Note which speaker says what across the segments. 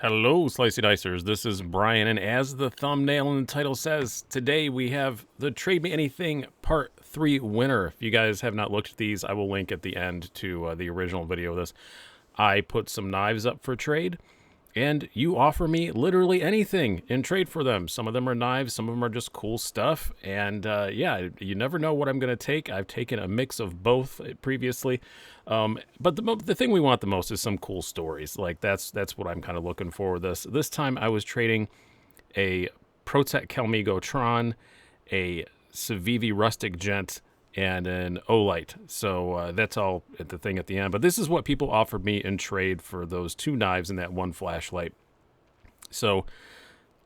Speaker 1: Hello, Slicey Dicers. This is Brian, and as the thumbnail and the title says, today we have the Trade Me Anything Part 3 winner. If you guys have not looked at these, I will link at the end to the original video of this. I put some knives up for trade, and you offer me literally anything in trade for them. Some of them are knives, some of them are just cool stuff, and yeah, you never know what I'm going to take. I've taken a mix of both previously, but the thing we want the most is some cool stories. Like that's what I'm kind of looking for with this. This time I was trading a Protec Calmigo Tron, a Civivi Rustic Gent, and an Olight. So that's all at the thing at the end. But this is what people offered me in trade for those two knives and that one flashlight. So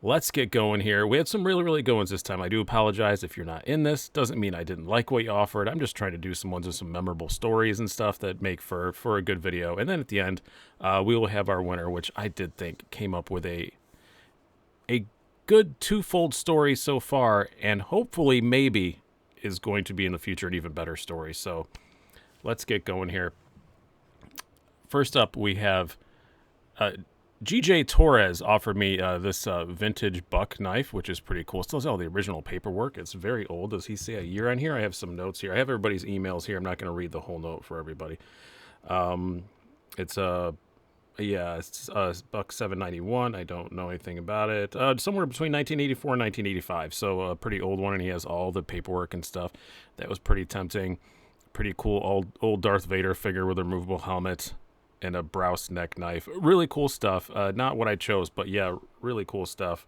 Speaker 1: let's get going here. We had some really good ones this time. I do apologize if you're not in this. Doesn't mean I didn't like what you offered. I'm just trying to do some ones with some memorable stories and stuff that make for a good video. And then at the end, we will have our winner, which I did think came up with a good twofold story so far, and hopefully maybe is going to be in the future an even better story. So let's get going here. First up, we have GJ Torres offered me this vintage buck knife, which is pretty cool. Still has all the original paperwork. It's very old. Does he say a year on here? I have some notes here. I have everybody's emails here. I'm not going to read the whole note for everybody. It's a it's buck 791. I don't know anything about it. Somewhere between 1984 and 1985. So a pretty old one, and he has all the paperwork and stuff. That was pretty tempting. Pretty cool old Darth Vader figure with a removable helmet and a Browse neck knife. Really cool stuff. Not what I chose, but yeah, really cool stuff.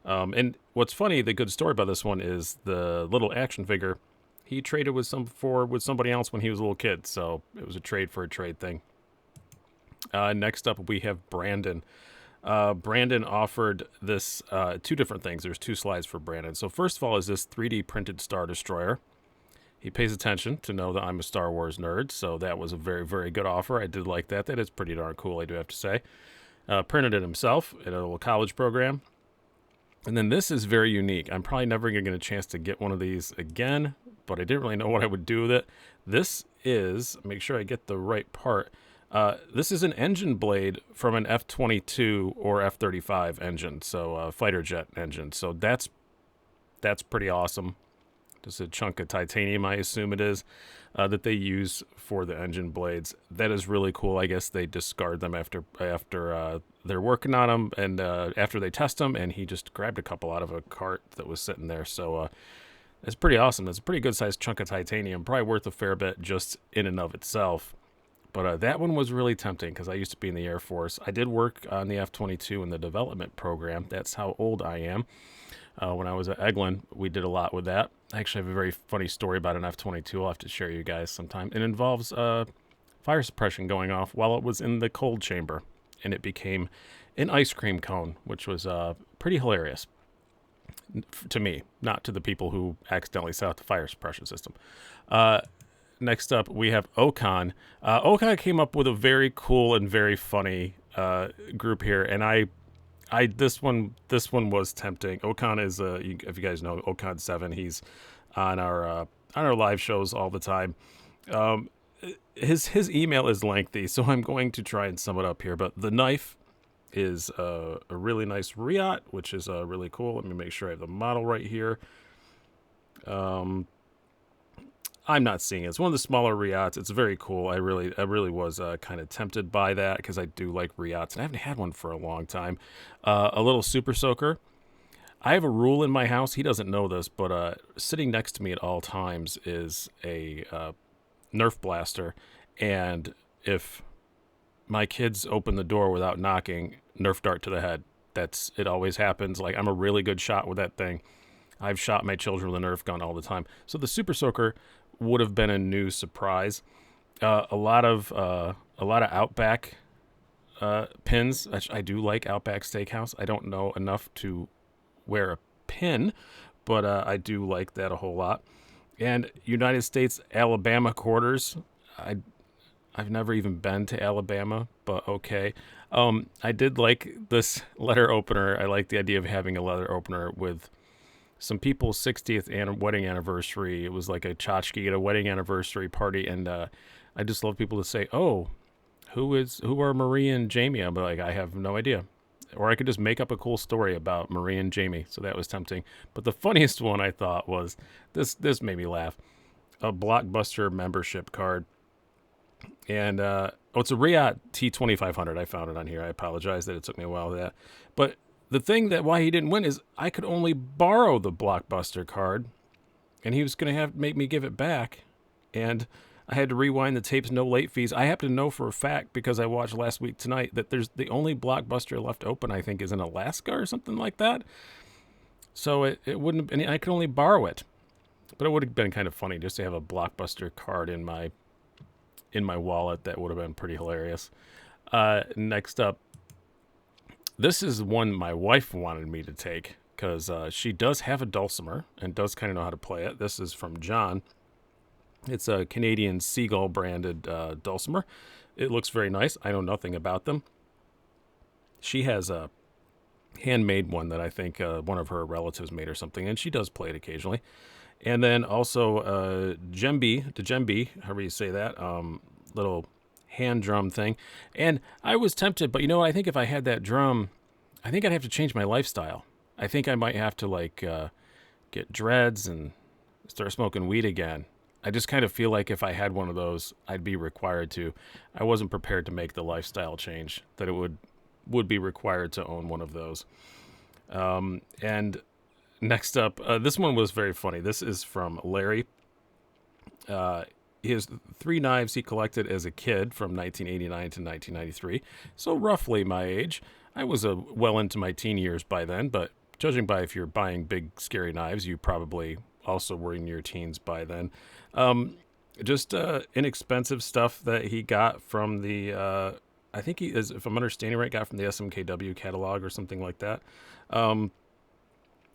Speaker 1: And what's funny, the good story about this one is the little action figure he traded with somebody else when he was a little kid. So it was a trade for a trade thing. Next up, we have Brandon. Brandon offered this two different things. There's two slides for Brandon. So first of all is this 3D printed Star Destroyer. He pays attention to know that I'm a Star Wars nerd, so that was a very good offer. I did like that. That is pretty darn cool, I do have to say. Printed it himself in a little college program. And then this is very unique. I'm probably never going to get a chance to get one of these again, but I didn't really know what I would do with it. This is, make sure I get the right part. This is an engine blade from an F-22 or F-35 engine, so fighter jet engine. So that's pretty awesome. Just a chunk of titanium, I assume it is, that they use for the engine blades. That is really cool. I guess they discard them after they're working on them, and after they test them, and he just grabbed a couple out of a cart that was sitting there. So it's pretty awesome. It's a pretty good-sized chunk of titanium, probably worth a fair bit just in and of itself. But that one was really tempting because I used to be in the Air Force. I did work on the F-22 in the development program. That's how old I am. When I was at Eglin, we did a lot with that. I actually have a very funny story about an F-22 I'll have to share you guys sometime. It involves fire suppression going off while it was in the cold chamber, and it became an ice cream cone, which was pretty hilarious to me, not to the people who accidentally set out the fire suppression system. Next up, we have Okan. Okan came up with a very cool and very funny group here, and this one was tempting. Okan is if you guys know Okan 7, he's on our live shows all the time. His email is lengthy, so I'm going to try and sum it up here. But the knife is a really nice Riot, which is really cool. Let me make sure I have the model right here. I'm not seeing it. It's one of the smaller Riots. It's very cool. I really was kind of tempted by that because I do like Riots, and I haven't had one for a long time. A little Super Soaker. I have a rule in my house. He doesn't know this, but sitting next to me at all times is a Nerf blaster, and if my kids open the door without knocking, Nerf dart to the head. It always happens. Like, I'm a really good shot with that thing. I've shot my children with a Nerf gun all the time. So the Super Soaker would have been a new surprise. A lot of Outback pins. I do like Outback Steakhouse. I don't know enough to wear a pin, but I do like that a whole lot. And United States Alabama quarters. I've never even been to Alabama, but okay. I did like this letter opener. I like the idea of having a letter opener with some people's 60th wedding anniversary. It was like a tchotchke at a wedding anniversary party, and I just love people to say, "Oh, who are Marie and Jamie?" I'm like, I have no idea. or I could just make up a cool story about Marie and Jamie. So that was tempting. But the funniest one I thought was this made me laugh. A Blockbuster membership card. And it's a Riot T2500. I found it on here. I apologize that it took me a while with that. But the thing that why he didn't win is I could only borrow the Blockbuster card, and he was going to have make me give it back. And I had to rewind the tapes, no late fees. I happen to know for a fact, because I watched Last Week Tonight, that there's the only Blockbuster left open, I think, is in Alaska or something like that. So it wouldn't have, and I could only borrow it. But it would have been kind of funny just to have a Blockbuster card in my wallet. That would have been pretty hilarious. Next up, this is one my wife wanted me to take because she does have a dulcimer and does kind of know how to play it. This is from John. It's a Canadian Seagull branded dulcimer. It looks very nice. I know nothing about them. She has a handmade one that I think one of her relatives made or something, and she does play it occasionally. And then also djembe, however you say that, little hand drum thing. And I was tempted, but you know what? I think if I had that drum, I think I'd have to change my lifestyle. I think I might have to get dreads and start smoking weed again. I just kind of feel like if I had one of those, I'd be required to. I wasn't prepared to make the lifestyle change that it would be required to own one of those. And next up, this one was very funny. This is from Larry. He has 3 knives he collected as a kid from 1989 to 1993. So roughly my age. I was well into my teen years by then, but judging by if you're buying big, scary knives, you probably also were in your teens by then. Just inexpensive stuff that he got from the, I think he is, if I'm understanding right, got from the SMKW catalog or something like that.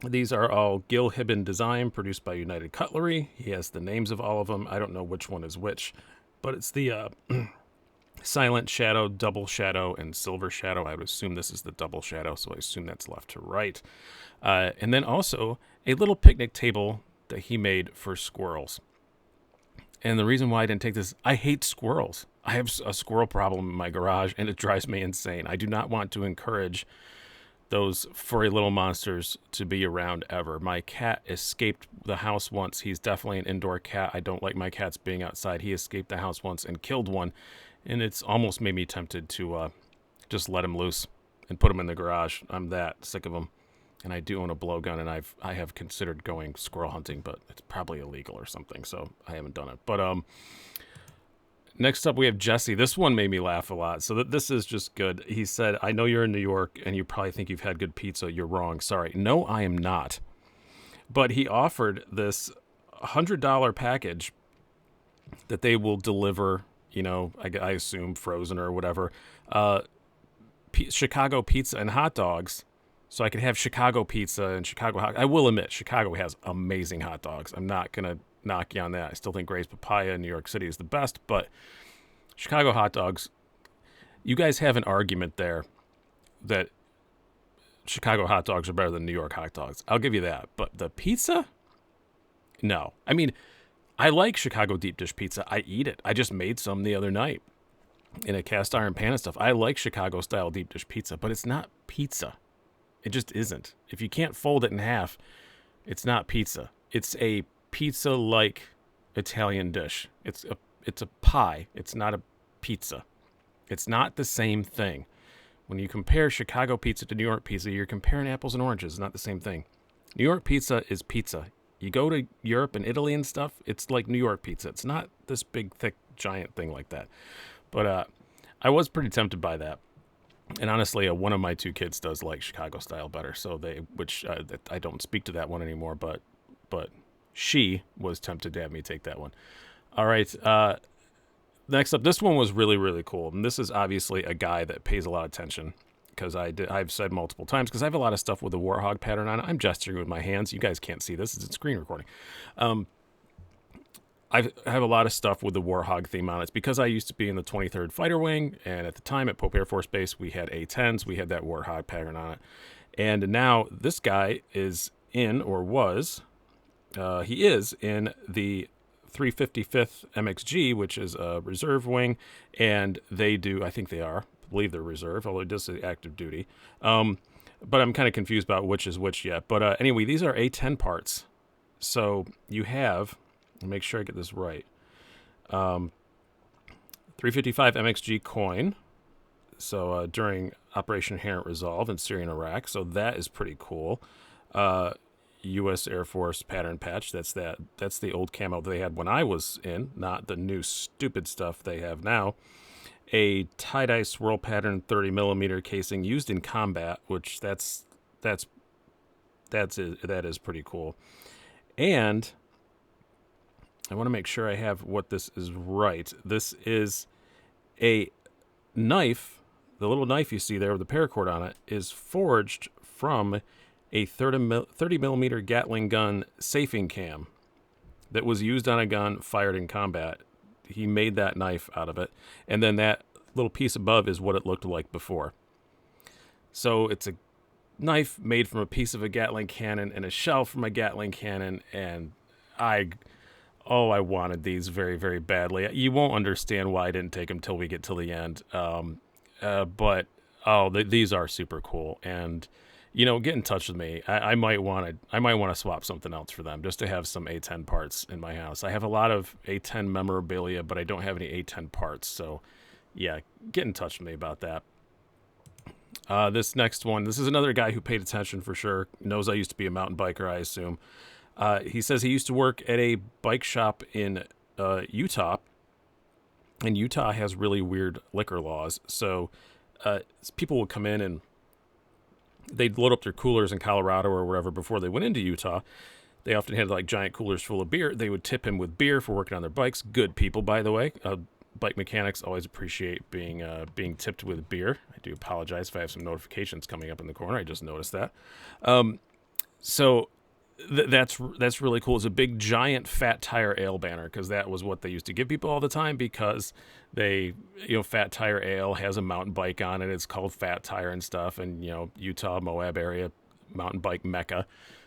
Speaker 1: These are all Gil Hibben design, produced by United Cutlery. He has the names of all of them. I don't know which one is which, but it's the Silent Shadow, Double Shadow, and Silver Shadow. I would assume this is the Double Shadow, so I assume that's left to right. And then also a little picnic table that he made for squirrels. And the reason why I didn't take this, I hate squirrels. I have a squirrel problem in my garage, and it drives me insane. I do not want to encourage those furry little monsters to be around ever. My cat escaped the house once. He's definitely an indoor cat. I don't like my cats being outside. He escaped the house once and killed one, and it's almost made me tempted to just let him loose and put him in the garage. I'm that sick of him. And I do own a blowgun, and I have considered going squirrel hunting, but it's probably illegal or something, so I haven't done it. But next up, we have Jesse. This one made me laugh a lot, so this is just good. He said, I know you're in New York, and you probably think you've had good pizza. You're wrong. Sorry. No, I am not. But he offered this $100 package that they will deliver, I assume frozen or whatever, Chicago pizza and hot dogs. So I could have Chicago pizza and Chicago hot. I will admit, Chicago has amazing hot dogs. I'm not going to knock you on that. I still think Gray's Papaya in New York City is the best, but Chicago hot dogs, you guys have an argument there that Chicago hot dogs are better than New York hot dogs. I'll give you that. But the pizza? No. I mean, I like Chicago deep dish pizza. I eat it. I just made some the other night in a cast iron pan and stuff. I like Chicago style deep dish pizza, but it's not pizza. It just isn't. If you can't fold it in half, it's not pizza. It's a pizza-like Italian dish. It's a pie. It's not a pizza. It's not the same thing. When you compare Chicago pizza to New York pizza, you're comparing apples and oranges. It's not the same thing. New York pizza is pizza. You go to Europe and Italy and stuff, it's like New York pizza. It's not this big, thick, giant thing like that. But I was pretty tempted by that. And honestly, one of my 2 kids does like Chicago style better, so I don't speak to that one anymore. But she was tempted to have me take that one. All right, next up, this one was really, really cool, and this is obviously a guy that pays a lot of attention because I've said multiple times because I have a lot of stuff with the Warthog pattern on it. I'm gesturing with my hands. You guys can't see this; it's a screen recording. I have a lot of stuff with the Warthog theme on it. It's because I used to be in the 23rd Fighter Wing, and at the time at Pope Air Force Base, we had A-10s. We had that Warthog pattern on it. And now this guy is in, or was, he is in the 355th MXG, which is a reserve wing, and they do, I think they are, believe they're reserve, although it does say active duty. But I'm kind of confused about which is which yet. But anyway, these are A10 parts. So you have, make sure I get this right, 355 MXG coin. So during Operation Inherent Resolve in Syria and Iraq. So that is pretty cool. U.S. Air Force pattern patch. That's the old camo they had when I was in, not the new stupid stuff they have now. A tie-dye swirl pattern 30mm casing used in combat, which that is pretty cool. And I want to make sure I have what this is right. This is a knife. The little knife you see there with the paracord on it is forged from a 30mm Gatling gun safing cam that was used on a gun fired in combat. He made that knife out of it, and then that little piece above is what it looked like before. So it's a knife made from a piece of a Gatling cannon and a shell from a Gatling cannon, and I wanted these very, very badly. You won't understand why I didn't take them till we get till the end. These are super cool, and get in touch with me. I might want to swap something else for them just to have some A10 parts in my house. I have a lot of A10 memorabilia, but I don't have any A10 parts. So, yeah, get in touch with me about that. This next one, this is another guy who paid attention for sure. Knows I used to be a mountain biker, I assume. He says he used to work at a bike shop in Utah, and Utah has really weird liquor laws. So people would come in and they'd load up their coolers in Colorado or wherever before they went into Utah. They often had like giant coolers full of beer. They would tip him with beer for working on their bikes. Good people, by the way. Bike mechanics always appreciate being tipped with beer. I do apologize if I have some notifications coming up in the corner. I just noticed that. That's really cool. It's a big giant Fat Tire Ale banner because that was what they used to give people all the time because Fat Tire Ale has a mountain bike on it. It's called Fat Tire and stuff, and Utah, Moab area, mountain bike mecca.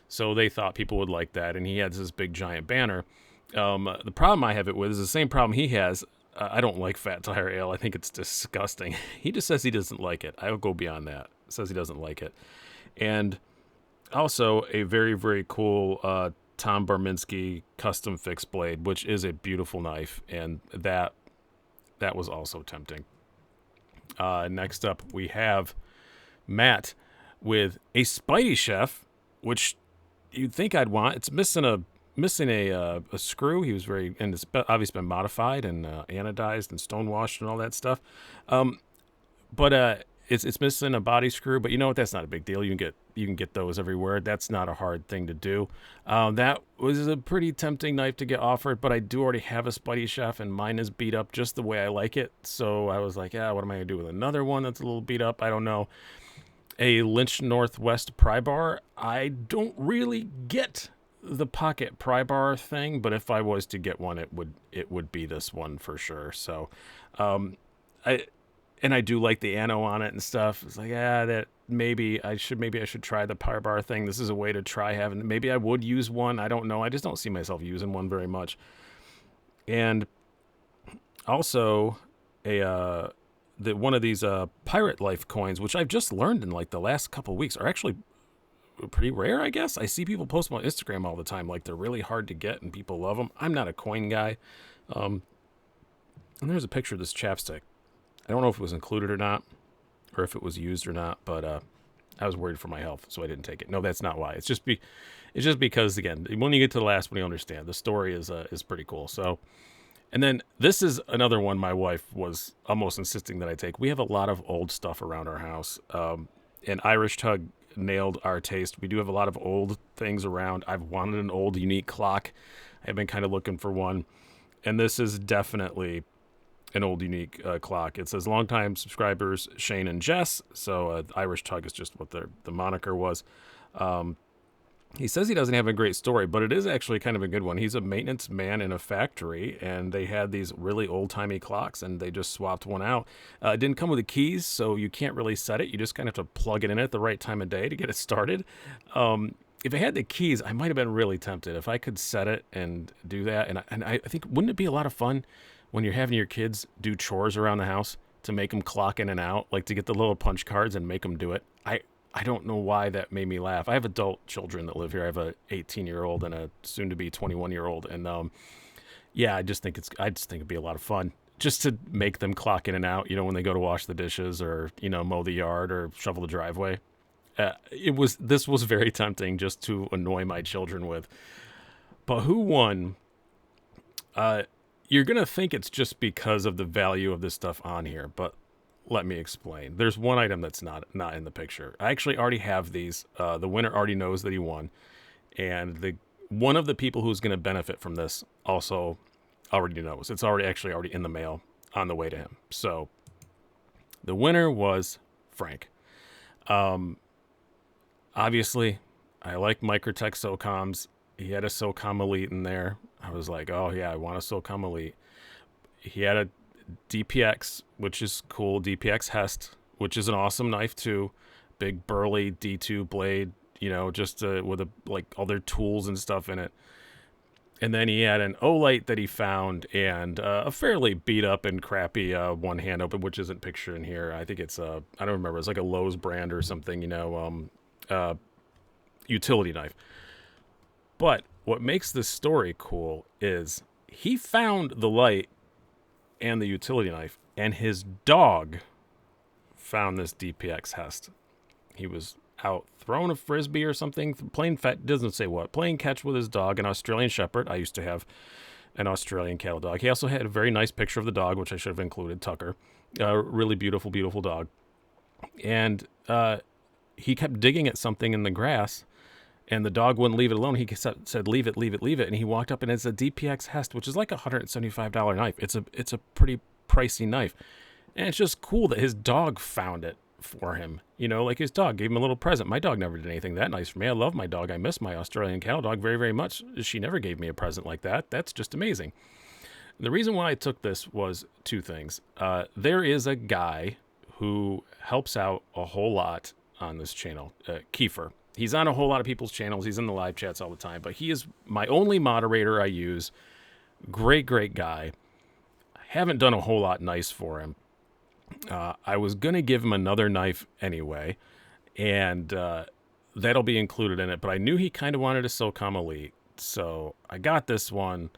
Speaker 1: So they thought people would like that, and he has this big giant banner. The problem I have it with is the same problem he has. I don't like Fat Tire Ale. I think it's disgusting. He just says he doesn't like it. I will go beyond that. Says he doesn't like it. And also a very, very cool Tom Barminski custom fixed blade, which is a beautiful knife, and that was also tempting. Next up, we have Matt with a Spidey Chef, which you'd think I'd want. It's missing a screw. He was and it's obviously been modified and anodized and stonewashed and all that stuff. But it's missing a body screw. But you know what? That's not a big deal. You can get those everywhere. That's not a hard thing to do. That was a pretty tempting knife to get offered, but I do already have a Spidey Chef, and mine is beat up just the way I like it. So I was like, what am I gonna do with another one that's a little beat up? I don't know. A Lynch Northwest pry bar. I don't really get the pocket pry bar thing, but if I was to get one, it would be this one for sure. So I do like the ano on it and stuff. It's like, that maybe I should try the pry bar thing. This is a way to try having, maybe I would use one. I don't know. I just don't see myself using one very much. And also one of these Pirate Life coins, which I've just learned in like the last couple of weeks, are actually pretty rare, I guess. I see people post them on Instagram all the time, like they're really hard to get and people love them. I'm not a coin guy. And there's a picture of this chapstick. I don't know if it was included or not, or if it was used or not, but I was worried for my health, so I didn't take it. No, that's not why. It's just because, again, when you get to the last one, you understand. The story is pretty cool. So, and then this is another one my wife was almost insisting that I take. We have a lot of old stuff around our house, and Irish Tug nailed our taste. We do have a lot of old things around. I've wanted an old unique clock. I've been kind of looking for one, and this is definitely an old unique clock. It says longtime subscribers Shane and Jess, so Irish Tug is just what the moniker was. He says he doesn't have a great story, but it is actually kind of a good one. He's a maintenance man in a factory, and they had these really old-timey clocks, and they just swapped one out. It didn't come with the keys, so you can't really set it. You just kind of have to plug it in at the right time of day to get it started. If it had the keys, I might have been really tempted. If I could set it and do that, and I think, wouldn't it be a lot of fun when you're having your kids do chores around the house? to make them clock in and out, like to get the little punch cards and make them do it. I don't know why that made me laugh. I have adult children that live here. I have a 18-year-old and a soon-to-be 21-year-old, and yeah, I just think it'd be a lot of fun just to make them clock in and out. When they go to wash the dishes or mow the yard or shovel the driveway. This was very tempting just to annoy my children with. But who won? You're gonna think it's just because of the value of this stuff on here, but let me explain. There's one item that's not in the picture. I actually already have these. The winner already knows that he won, and one of the people who's going to benefit from this also already knows. It's already in the mail on the way to him. So the winner was Frank. Obviously, I like Microtech SOCOMs. He had a SOCOM Elite in there. I was like, oh yeah, I want a SOCOM Elite. He had a DPX, which is cool. DPX Hest, which is an awesome knife too. Big burly D2 blade, just with all their tools and stuff in it. And then he had an Olight that he found, and a fairly beat up and crappy one hand open, which isn't pictured in here. I think it's I don't remember. It's like a Lowe's brand or something, utility knife. But what makes this story cool is he found the light and the utility knife, and his dog found this DPX Hest. He was out throwing a frisbee or something, playing catch with his dog, an Australian Shepherd. I used to have an Australian cattle dog. He also had a very nice picture of the dog, which I should have included, Tucker. Really beautiful, beautiful dog. And he kept digging at something in the grass, and the dog wouldn't leave it alone. He said, leave it, leave it, leave it. And he walked up, and it's a DPX Hest, which is like a $175 knife. It's a pretty pricey knife. And it's just cool that his dog found it for him. Like his dog gave him a little present. My dog never did anything that nice for me. I love my dog. I miss my Australian cattle dog very, very much. She never gave me a present like that. That's just amazing. The reason why I took this was two things. There is a guy who helps out a whole lot on this channel, Kiefer. He's on a whole lot of people's channels. He's in the live chats all the time, but he is my only moderator I use. Great, great guy. I haven't done a whole lot nice for him. I was going to give him another knife anyway, and that'll be included in it, but I knew he kind of wanted a SOCOM Elite, so I got this one.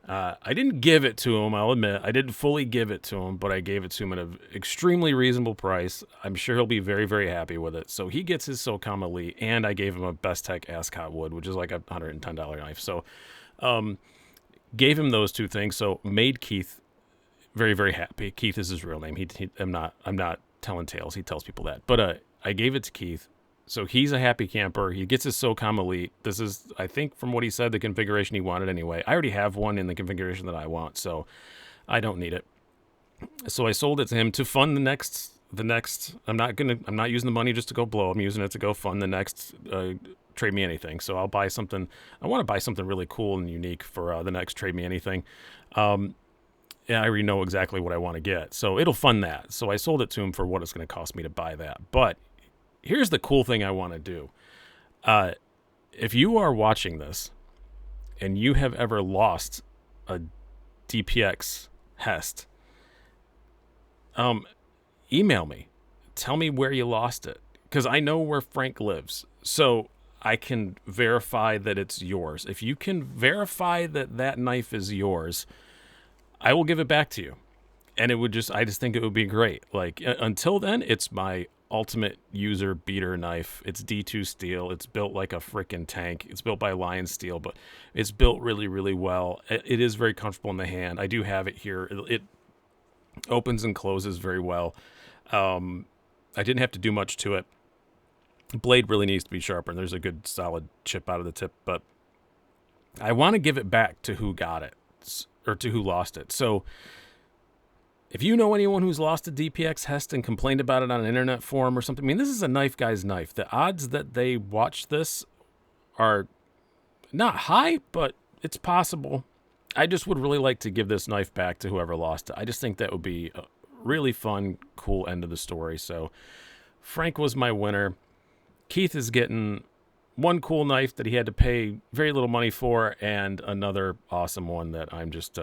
Speaker 1: I didn't give it to him, I'll admit. I didn't fully give it to him, but I gave it to him at an extremely reasonable price. I'm sure he'll be very, very happy with it. So he gets his SOCOM Elite, and I gave him a Best Tech Ascot Wood, which is like a $110 knife. So gave him those two things, so made Keith very, very happy. Keith is his real name. I'm not telling tales. He tells people that. But I gave it to Keith. So he's a happy camper. He gets his SOCOM Elite. This is, I think, from what he said, the configuration he wanted anyway. I already have one in the configuration that I want, so I don't need it. So I sold it to him to fund the next. I'm not using the money just to go blow. I'm using it to go fund the next Trade Me Anything. So I'll buy something. I want to buy something really cool and unique for the next Trade Me Anything. Yeah, I already know exactly what I want to get. So it'll fund that. So I sold it to him for what it's going to cost me to buy that. But here's the cool thing I want to do. If you are watching this and you have ever lost a DPX Hest, email me. Tell me where you lost it, because I know where Frank lives. So I can verify that it's yours. If you can verify that that knife is yours, I will give it back to you. And I just think it would be great. Like, until then, it's my ultimate user beater knife. It's D2 steel. It's built like a freaking tank. It's built by Lion Steel, but it's built really, really well. It is very comfortable in the hand. I do have it here. It opens and closes very well. I didn't have to do much to it. The blade really needs to be sharpened. There's a good solid chip out of the tip, but I want to give it back to who got it, or to who lost it. So if you know anyone who's lost a DPX Hest and complained about it on an internet forum or something, I mean, this is a knife guy's knife. The odds that they watch this are not high, but it's possible. I just would really like to give this knife back to whoever lost it. I just think that would be a really fun, cool end of the story. So Frank was my winner. Keith is getting one cool knife that he had to pay very little money for, and another awesome one that I'm just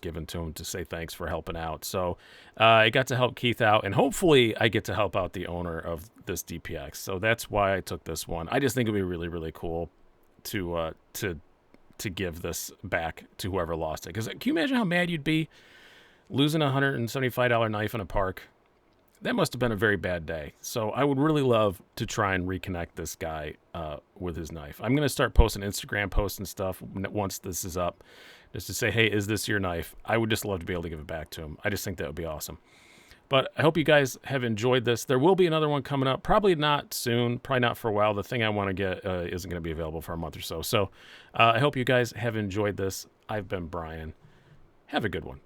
Speaker 1: giving to him to say thanks for helping out. So I got to help Keith out, and hopefully I get to help out the owner of this DPX. So that's why I took this one. I just think it'd be really, really cool to give this back to whoever lost it. Because can you imagine how mad you'd be losing a $175 knife in a park? That must have been a very bad day. So I would really love to try and reconnect this guy with his knife. I'm going to start posting Instagram posts and stuff once this is up, just to say, hey, is this your knife? I would just love to be able to give it back to him. I just think that would be awesome. But I hope you guys have enjoyed this. There will be another one coming up. Probably not soon. Probably not for a while. The thing I want to get isn't going to be available for a month or so. So I hope you guys have enjoyed this. I've been Brian. Have a good one.